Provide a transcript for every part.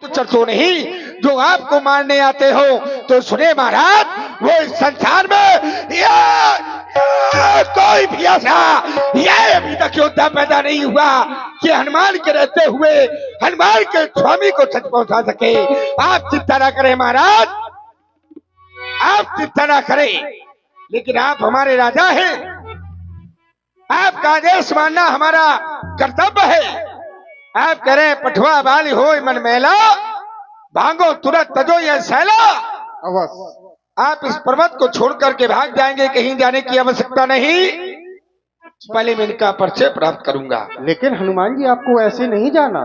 तो नहीं जो आपको मारने आते हो। तो सुने महाराज, वो इस संसार में कोई भी ऐसा ये अभी तक योद्धा पैदा नहीं हुआ कि हनुमान के रहते हुए हनुमान के स्वामी को सच पहुंचा सके। आप चिंता ना करें महाराज, आप चिंता ना करें, लेकिन आप हमारे राजा हैं, आपका आदेश मानना हमारा कर्तव्य है। आप कह रहे पठुआ बाली हो मन मेला, भागो तुरंत तजो यह सैला। आप इस पर्वत को छोड़ करके भाग जाएंगे, कहीं जाने की आवश्यकता नहीं, पहले मैं इनका परिचय प्राप्त करूंगा। लेकिन हनुमान जी आपको ऐसे नहीं जाना,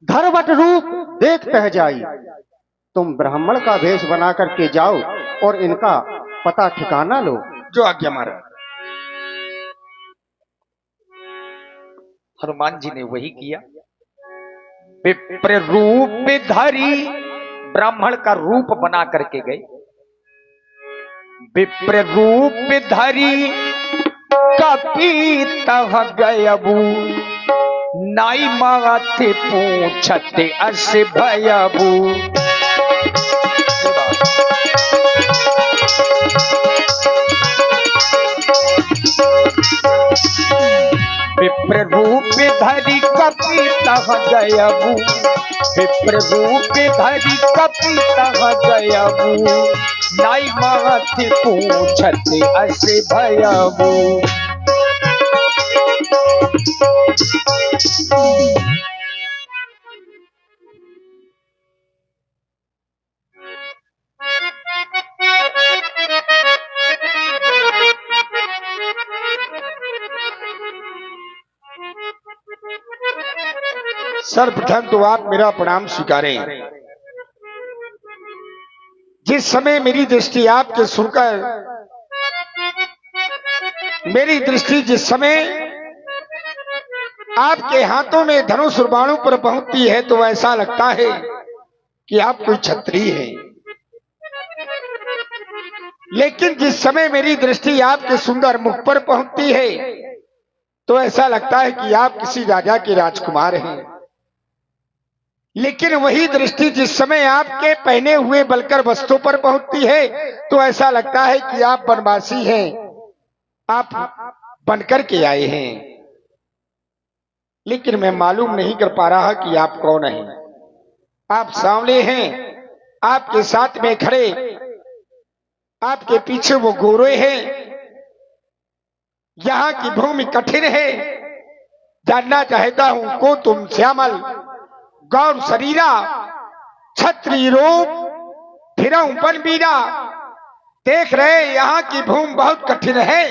धरवट रूप देख तह जाई। तुम ब्राह्मण का भेष बना करके जाओ और इनका पता ठिकाना लो। जो आज्ञा महाराज। हनुमान जी ने वही किया। विप्र रूप धरी ब्राह्मण का रूप बना करके गए। विप्र रूप धरी कपीतह गयबू, नाई माथे पूछते अस भयबू। विप्र रूप धरी कपीतह गयबू, विप्र रूप धरी कपीतह गयबू, नाई माथे पूछते अस भयबू। सर्वप्रथम तो आप मेरा प्रणाम स्वीकारें। जिस समय मेरी दृष्टि आपके सुनकर, मेरी दृष्टि जिस समय आपके हाथों में धनुष और बाणों पर पहुंचती है तो ऐसा लगता है कि आप कोई क्षत्रिय हैं। लेकिन जिस समय मेरी दृष्टि आपके सुंदर मुख पर पहुंचती है तो ऐसा लगता है कि आप किसी राजा के राजकुमार हैं। लेकिन वही दृष्टि जिस समय आपके पहने हुए बलकर वस्त्रों पर पहुंचती है तो ऐसा लगता है कि आप वनवासी हैं, आप बनकर के आए हैं। लेकिन मैं मालूम नहीं कर पा रहा कि आप कौन हैं। आप सांवले हैं, आपके साथ में खड़े, आपके पीछे वो गोरे हैं। यहाँ की भूमि कठिन है, जानना चाहता हूं को तुम श्यामल गौर शरीरा, छत्री रूप फिरऊं बनबीरा। देख रहे यहाँ की भूमि बहुत कठिन है,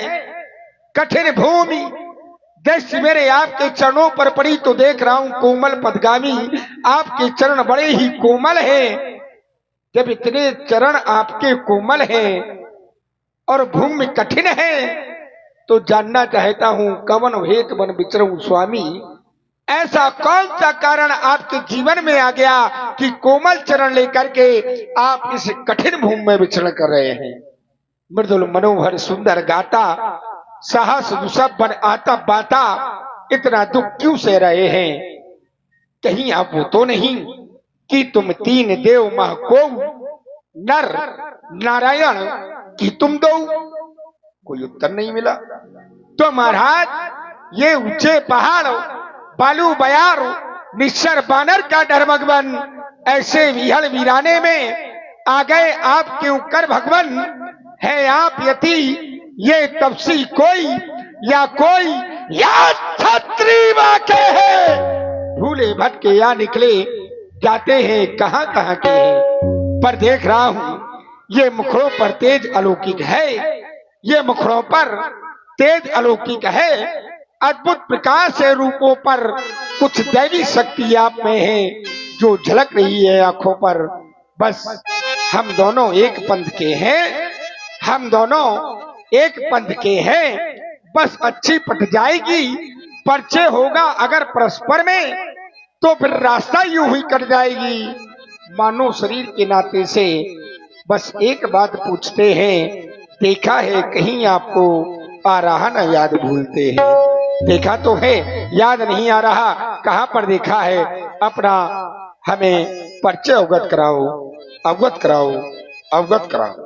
कठिन भूमि। दृष्टि मेरे आपके चरणों पर पड़ी तो देख रहा हूं कोमल पदगामी, आपके चरण बड़े ही कोमल हैं। जब इतने चरण आपके कोमल हैं और भूमि कठिन है तो जानना चाहता हूं कवन हेत बन विचरूं स्वामी। ऐसा कौन सा कारण आपके जीवन में आ गया कि कोमल चरण लेकर के आप इस कठिन भूमि में विचरण कर रहे हैं। मृदुल मनोहर सुंदर गाता, साहस दुसब बन आता बाता, इतना दुख क्यों सह रहे हैं। कहीं आप वो तो नहीं कि तुम तीन देव मह को नर नारायण की तुम दो। कोई उत्तर नहीं मिला। तो महाराज ये ऊंचे पहाड़, बालू बयार, निश्चर बानर का डर भगवन, ऐसे विहल वीराने में आ गए आप क्यों कर भगवन। है आप यति ये तपसी कोई, या कोई या छत्री वाके है। भूले भटके या निकले जाते हैं कहां कहां के हैं। पर देख रहा हूं ये मुखड़ों पर तेज अलौकिक है, ये मुखड़ों पर तेज अलौकिक है। अद्भुत प्रकाश है रूपों पर, कुछ दैवी शक्ति आप में है जो झलक रही है आंखों पर। बस हम दोनों एक पंथ के हैं, हम दोनों एक पंथ के हैं। बस अच्छी पट जाएगी, परिचय होगा अगर परस्पर में तो फिर रास्ता यूं ही कट जाएगी। मानो शरीर के नाते से बस एक बात पूछते हैं, देखा है कहीं आपको आ रहा न याद भूलते हैं। देखा तो है, याद नहीं आ रहा, कहां पर देखा है। अपना हमें परिचय अवगत कराओ, अवगत कराओ, अवगत कराओ।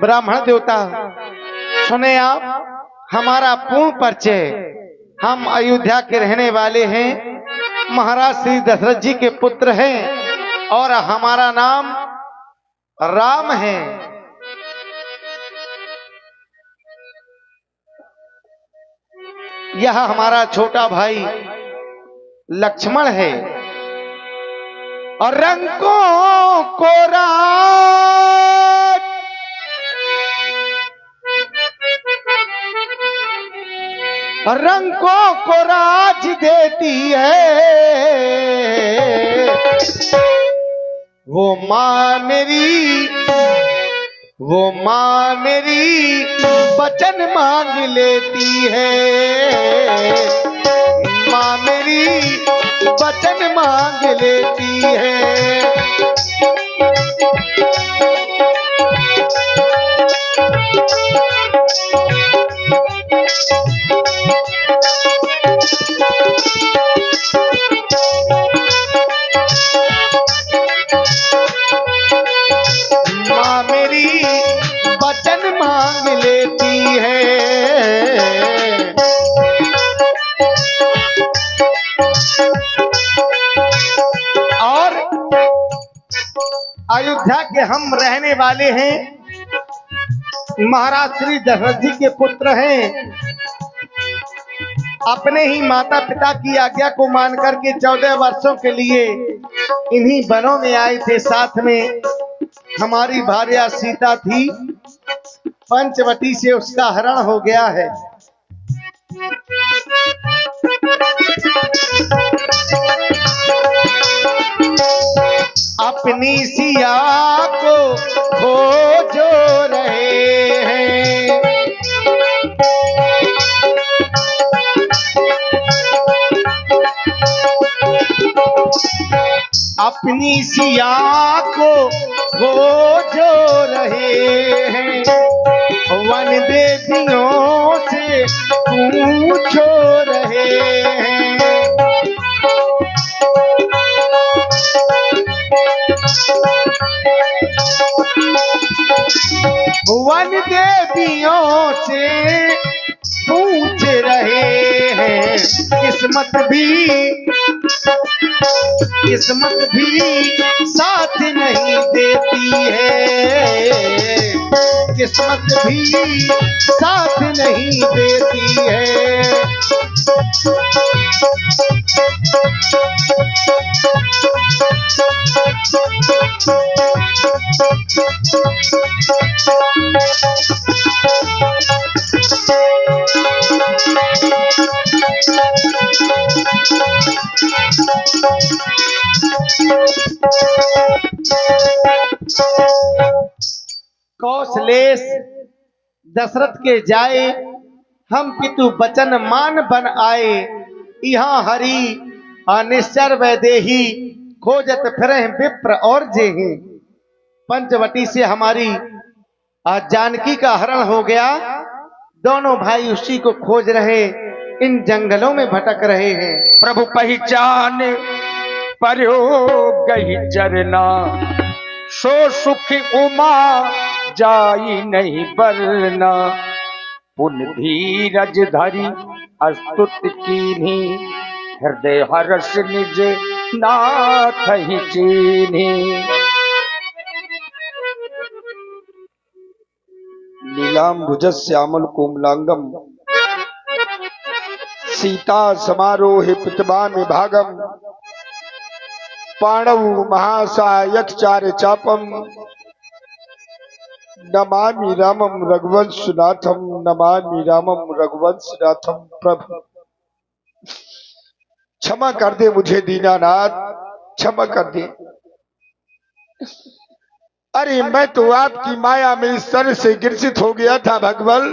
ब्राह्मण देवता, सुने आप हमारा पूर्ण परिचय। हम अयोध्या के रहने वाले हैं, महाराज श्री दशरथ जी के पुत्र हैं और हमारा नाम राम है। यह हमारा छोटा भाई लक्ष्मण है और रंगों को राज रंगों को राज देती है वो माँ मेरी, वो माँ मेरी वचन मांग लेती है, माँ मेरी वचन मांग लेती है। माँ मेरी वचन मांग लेती है। और अयोध्या के हम रहने वाले हैं, महाराज श्री दशरथ जी के पुत्र हैं। अपने ही माता पिता की आज्ञा को मान करके 14 वर्षों के लिए इन्हीं वनों में आए थे। साथ में हमारी भार्या सीता थी, पंचवटी से उसका हरण हो गया है। अपनी सिया को खोजो रहे हैं, अपनी सिया को खोजो रहे हैं, वन देवियों से पूछो रहे हैं। वन देवियों से पूछ रहे हैं, किस्मत भी साथ नहीं देती है, किस्मत भी साथ नहीं देती है। कौशलेश दशरथ के जाए, हम पितु वचन मान बन आए, यहाँ हरि अनिश्चर वैदेही, खोजत फिरे विप्र और जेहि। पंचवटी से हमारी जानकी का हरण हो गया, दोनों भाई उसी को खोज रहे, इन जंगलों में भटक रहे हैं। प्रभु पहचान पर्यो गई चरना, सो सुख उमा जाई नहीं बरना, पुन धीरज धरी अस्तुत कीन्ही, हृदय हर्ष निज नाथ ही चीन्ही। नीलाम्बुजश्यामल कोमलांगम, सीता समारोहे पितवामि भागम, पाणौ महासायकचार्य चापम, नमामि रामम रघुवंशनाथम, नमामि रामम रघुवंशनाथम। प्रभु क्षमा कर दे मुझे दीनानाथ, क्षमा कर दे। अरे मैं तो आपकी माया में इस तरह से ग्रसित हो गया था भगवान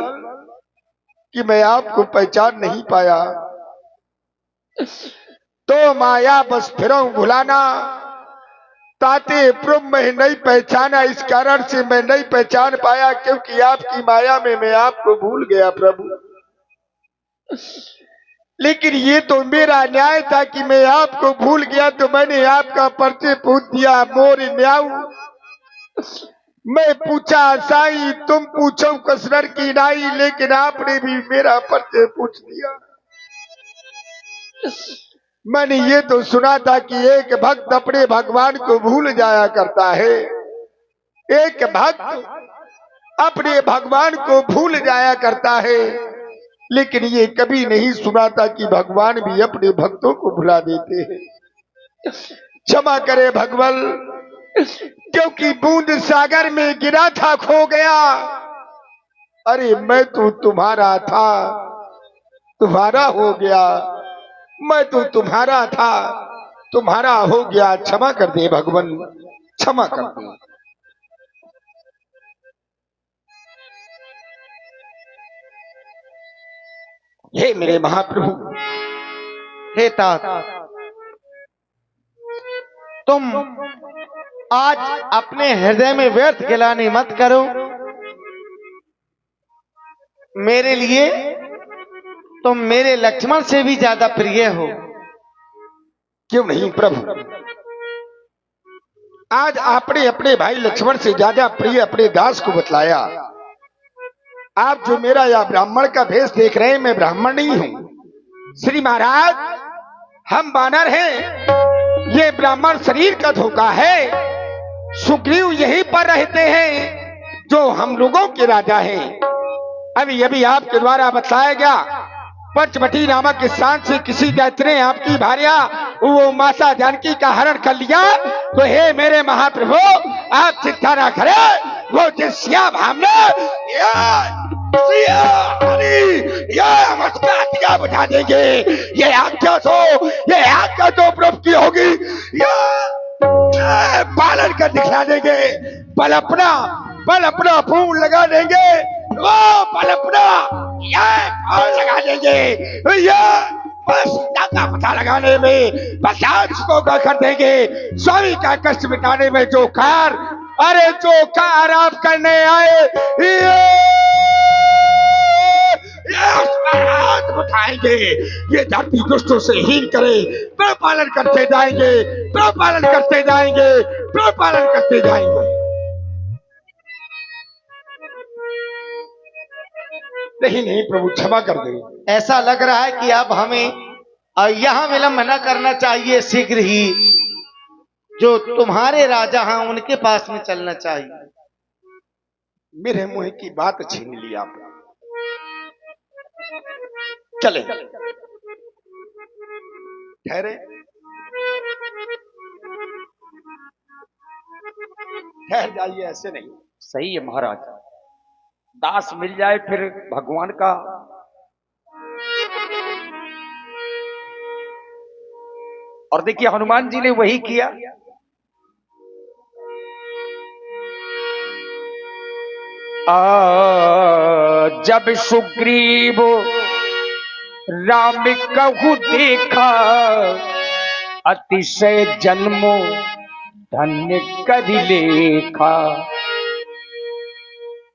कि मैं आपको पहचान नहीं पाया। तो माया बस फिरऊं भुलाना, ताते प्रभु मैं नहीं पहचाना, इस कारण से मैं नहीं पहचान पाया क्योंकि आपकी माया में मैं आपको भूल गया। प्रभु लेकिन ये तो मेरा न्याय था कि मैं आपको भूल गया तो मैंने आपका परिचय पूछ दिया। मोर न्याऊ मैं पूछा साई, तुम पूछो कसरर की नाई, लेकिन आपने भी मेरा परिचय पूछ दिया। मैंने ये तो सुना था कि एक भक्त अपने भगवान को भूल जाया करता है, एक भक्त अपने भगवान को भूल जाया करता है, लेकिन ये कभी नहीं सुना था कि भगवान भी अपने भक्तों को भुला देते हैं। क्षमा करे भगवान, क्योंकि बूंद सागर में गिरा था खो गया। अरे मैं तो तुम्हारा था, तुम्हारा हो गया, मैं तो तुम्हारा था, तुम्हारा हो गया। क्षमा कर दे भगवान, क्षमा कर दे। हे मेरे महाप्रभु, हे तात, तुम आज अपने हृदय में व्यर्थ गिलानी मत करो। मेरे लिए तुम मेरे लक्ष्मण से भी ज्यादा प्रिय हो। क्यों नहीं प्रभु, आज आपने अपने भाई लक्ष्मण से ज्यादा प्रिय अपने दास को बतलाया। आप जो मेरा यह ब्राह्मण का भेष देख रहे हैं, मैं ब्राह्मण नहीं हूं। श्री महाराज, हम वानर हैं, ये ब्राह्मण शरीर का धोखा है। सुग्रीव यहीं पर रहते हैं जो हम लोगों के राजा हैं। अभी अभी आपके द्वारा बताया गया, पंचवटी नामक स्थान से किसी दैत्य ने आपकी भार्या वो माता जानकी का हरण कर लिया। तो हे मेरे महाप्रभु, आप चिंता ना करें, वो जिस श्याम हमने आज्ञा बुझा देंगे। ये आज्ञा तो प्रभु की होगी, पालन कर दिखला देंगे। बल अपना फूल लगा देंगे, वो बल अपना लगा देंगे। बस का पता लगाने में, बस को कर देंगे। स्वामी का कष्ट मिटाने में जो कार आप करने आए, हाथ उठाएंगे। ये धरती दुष्टों से हीन करे, पालन करते जाएंगे, पालन करते जाएंगे, पालन करते जाएंगे। नहीं प्रभु, क्षमा कर दे। ऐसा लग रहा है कि अब हमें यहाँ विलंब न करना चाहिए। शीघ्र ही जो तुम्हारे राजा हैं उनके पास में चलना चाहिए। मेरे मुंह की बात छीन ली आपने। चले ठहरे, ठहर जाइए, ऐसे नहीं। सही है महाराज, दास मिल जाए फिर भगवान का। और देखिए हनुमान जी ने वही किया। जब सुग्रीव राम कहु देखा, अतिशय जन्मो धन्य कर लेखा।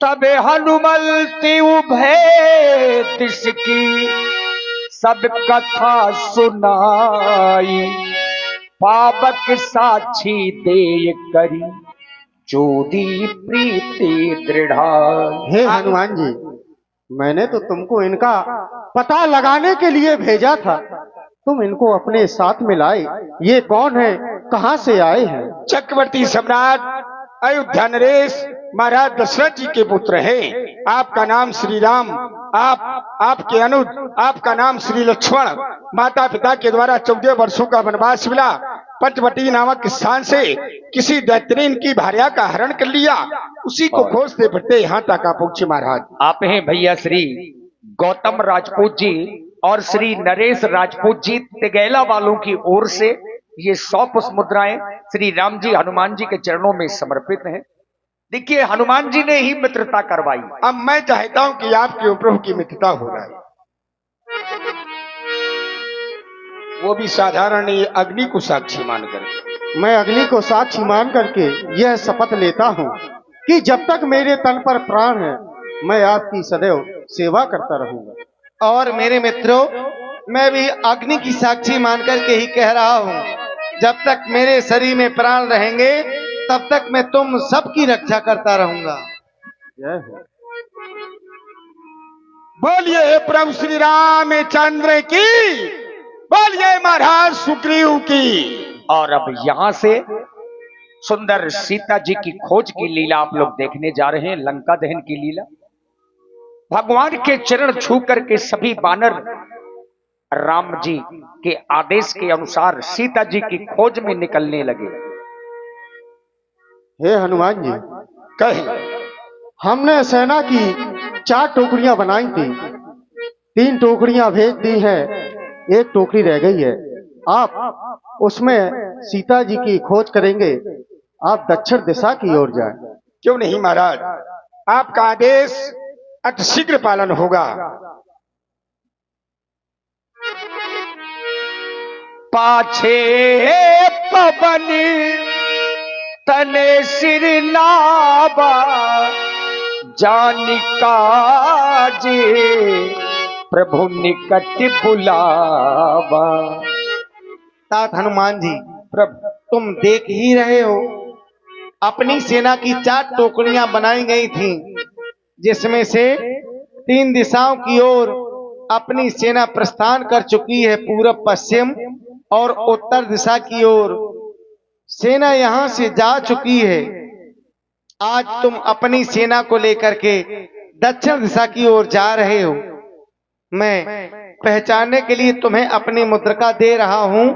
तब हनुमल तेउ भय दिश की, सब कथा सुनाई। पावक साक्षी देय करी, जोधी प्रीति दृढ़ाई। हे हनुमान जी, मैंने तो तुमको इनका पता लगाने के लिए भेजा था, तुम इनको अपने साथ में लाए। ये कौन है, कहां से आए हैं? चक्रवर्ती सम्राट अयोध्या नरेश महाराज दशरथ जी के पुत्र हैं। आपका नाम श्री राम, आपके अनुज, आपका नाम श्री लक्ष्मण। माता पिता के द्वारा 14 वर्षों का वनवास मिला। पंचवटी नामक स्थान से किसी दैत्य ने इनकी भार्या का हरण कर लिया। उसी को खोजते फिरते यहाँ तक आप पहुंचे महाराज। आप हैं भैया श्री गौतम राजपूत जी और श्री नरेश राजपूत जी तिगैला वालों की ओर से ये 100 पुष्प मुद्राएं श्री राम जी हनुमान जी के चरणों में समर्पित हैं। देखिए हनुमान जी ने ही मित्रता करवाई। अब मैं चाहता हूं कि आपके ऊपर की मित्रता हो जाए, वो भी साधारण नहीं, अग्नि को साक्षी मान करके। मैं अग्नि को साक्षी मान करके यह शपथ लेता हूँ कि जब तक मेरे तन पर प्राण है, मैं आपकी सदैव सेवा करता रहूंगा। और मेरे मित्रों, मैं भी अग्नि की साक्षी मानकर के ही कह रहा हूं, जब तक मेरे शरीर में प्राण रहेंगे तब तक मैं तुम सबकी रक्षा करता रहूंगा। जय हो। बोलिए प्रभु श्री रामचंद्र की, बोलिए महाराज सुग्रीव की। और अब यहाँ से सुंदर सीता जी की खोज की लीला आप लोग देखने जा रहे हैं, लंका दहन की लीला। भगवान के चरण छू करके सभी बानर राम जी के आदेश के अनुसार सीता जी की खोज में निकलने लगे। हे हनुमान जी, कहे हमने सेना की 4 टोकरियां बनाई थी, 3 टोकरियां भेज दी है, 1 टोकरी रह गई है। आप उसमें सीता जी की खोज करेंगे। आप दक्षिण दिशा की ओर जाएं। क्यों नहीं महाराज, आपका आदेश अतिशीघ्र पालन होगा। पाछे पवन तने सिर नाबा, जानिका जे प्रभु निकट बुलावा। तात हनुमान जी, प्रभु तुम देख ही रहे हो, अपनी सेना की 4 टोकरियां बनाई गई थी, जिसमें से 3 दिशाओं की ओर अपनी सेना प्रस्थान कर चुकी है, पूरब पश्चिम और उत्तर दिशा की ओर सेना यहां से जा चुकी है। आज तुम अपनी सेना को लेकर के दक्षिण दिशा की ओर जा रहे हो। मैं पहचानने के लिए तुम्हें अपनी मुद्रिका दे रहा हूं।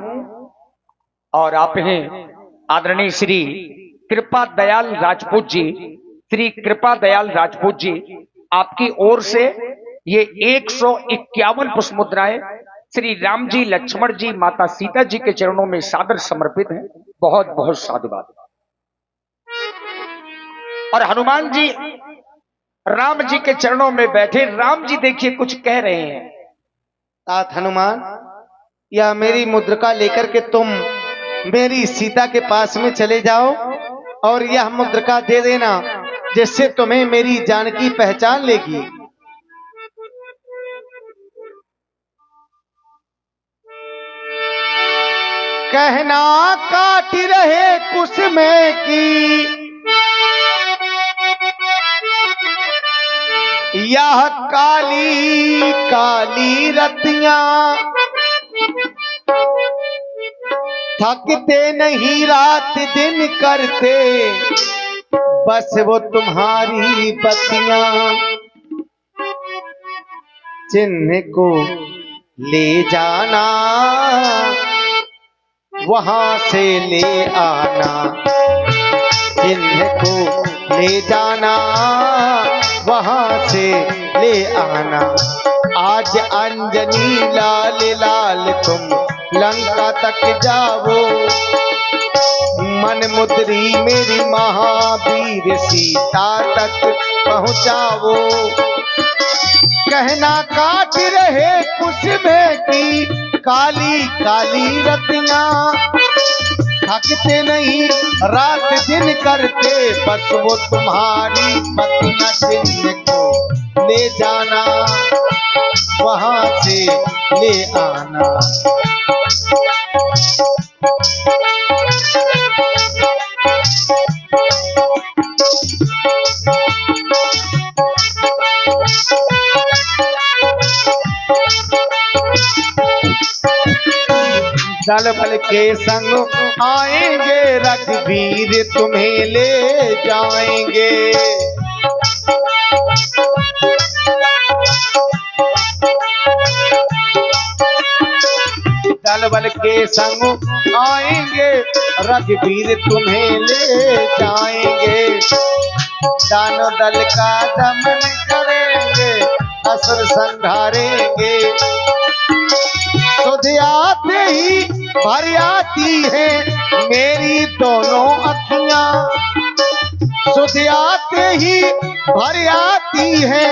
और आप हैं आदरणीय श्री कृपा दयाल राजपूत जी, श्री कृपा दयाल राजपूत जी, आपकी ओर से ये 151 पुष्प मुद्राएं श्री राम जी, लक्ष्मण जी, माता सीता जी के चरणों में सादर समर्पित हैं। बहुत बहुत साधुवाद। और हनुमान जी राम जी के चरणों में बैठे, राम जी देखिए कुछ कह रहे हैं। तात हनुमान, या मेरी मुद्रिका लेकर के तुम मेरी सीता के पास में चले जाओ और यह मुद्रिका दे देना, जिससे तुम्हें मेरी जानकी पहचान लेगी। कहना काट रहे कुसुमे की, यह काली काली रतियां, थकते नहीं रात दिन करते, बस वो तुम्हारी बत्तियां। चिन्ह को ले जाना, वहां से ले आना, चिन्ह को ले जाना, वहां से ले आना। आज अंजनी लाल लाल तुम लंका तक जाओ, मन मुद्री मेरी महावीर सीता तक पहुंचाओ। कहना काट रहे कुसुमे की, काली काली रतियां, थकते नहीं रात दिन करते, बस वो तुम्हारी बत्तियां। चिन्ह को ले जाना, वहां से ले आना। दल बल के संग आएंगे रघुवीर, तुम्हें ले जाएंगे। दल बल के संग आएंगे रघुवीर, तुम्हें ले जाएंगे। दानव दल का दमन करेंगे, असुर संहारेंगे। सुध आते ही भर आती है मेरी दोनों अखियां, सुध आते ही भर आती है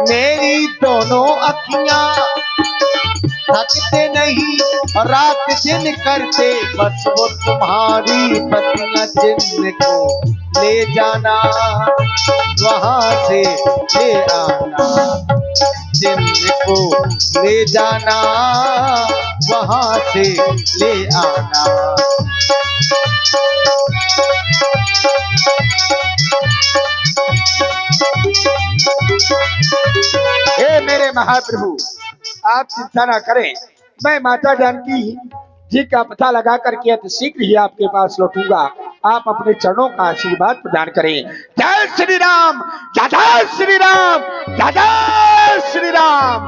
मेरी दोनों अखियां। थकते नहीं रात दिन करते, बस वो तुम्हारी बत्तियां। चिन्ह को ले जाना, वहां से ले आना। जिनको ले जाना वहां से ले आना। हे मेरे महाप्रभु, आप चिंता ना करें, मैं माता जानकी जी का पता लगा करके अति शीघ्र ही आपके पास लौटूंगा। आप अपने चरणों का आशीर्वाद प्रदान करें। जय श्री राम, जय श्री राम, जय श्री राम।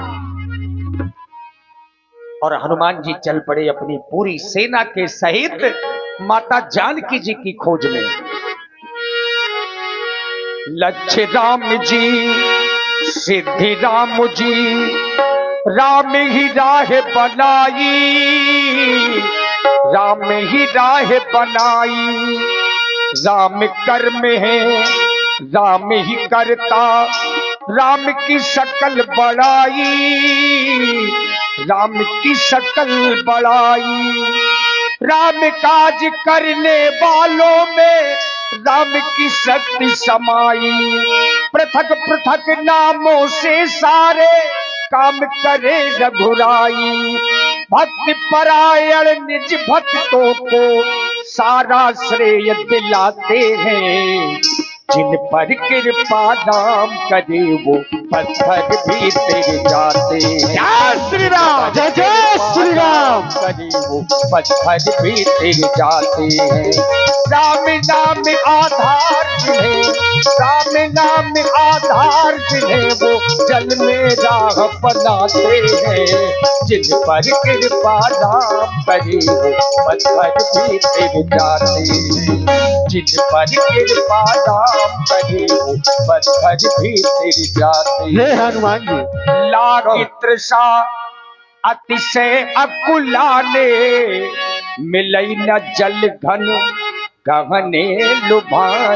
और हनुमान जी चल पड़े अपनी पूरी सेना के सहित माता जानकी जी की खोज में। लक्ष्य राम जी, सिद्धि राम जी, राम ही राह बनाई, राम ही राह बनाई। राम कर्म है, राम ही करता, राम की शकल बड़ाई, राम की शकल बड़ाई। राम काज करने वालों में राम की शक्ति समाई। पृथक पृथक नामों से सारे काम करे रघुराई। भक्ति परायण निज भक्तों को सारा श्रेय दिलाते हैं। जिन पर कृपा नाम करे वो पत्थर भी तिर जाते हैं। जय श्री राम, जय जय श्री राम। करे वो पत्थर भी तिर जाते हैं। राम नाम आधार जिन्हें, राम नाम आधार जिन्हें वो जल में राह बनाते हैं। जिन पर कृपा नाम करे वो पत्थर भी तिर जाते हैं। जिन पर कृपा नाम करे वो पत्थर भी तिर जाते हे हैं। हनुमान जी, लागी तृषा अतिशय अकुलाने, मिलई न जल घन गहने लुभान।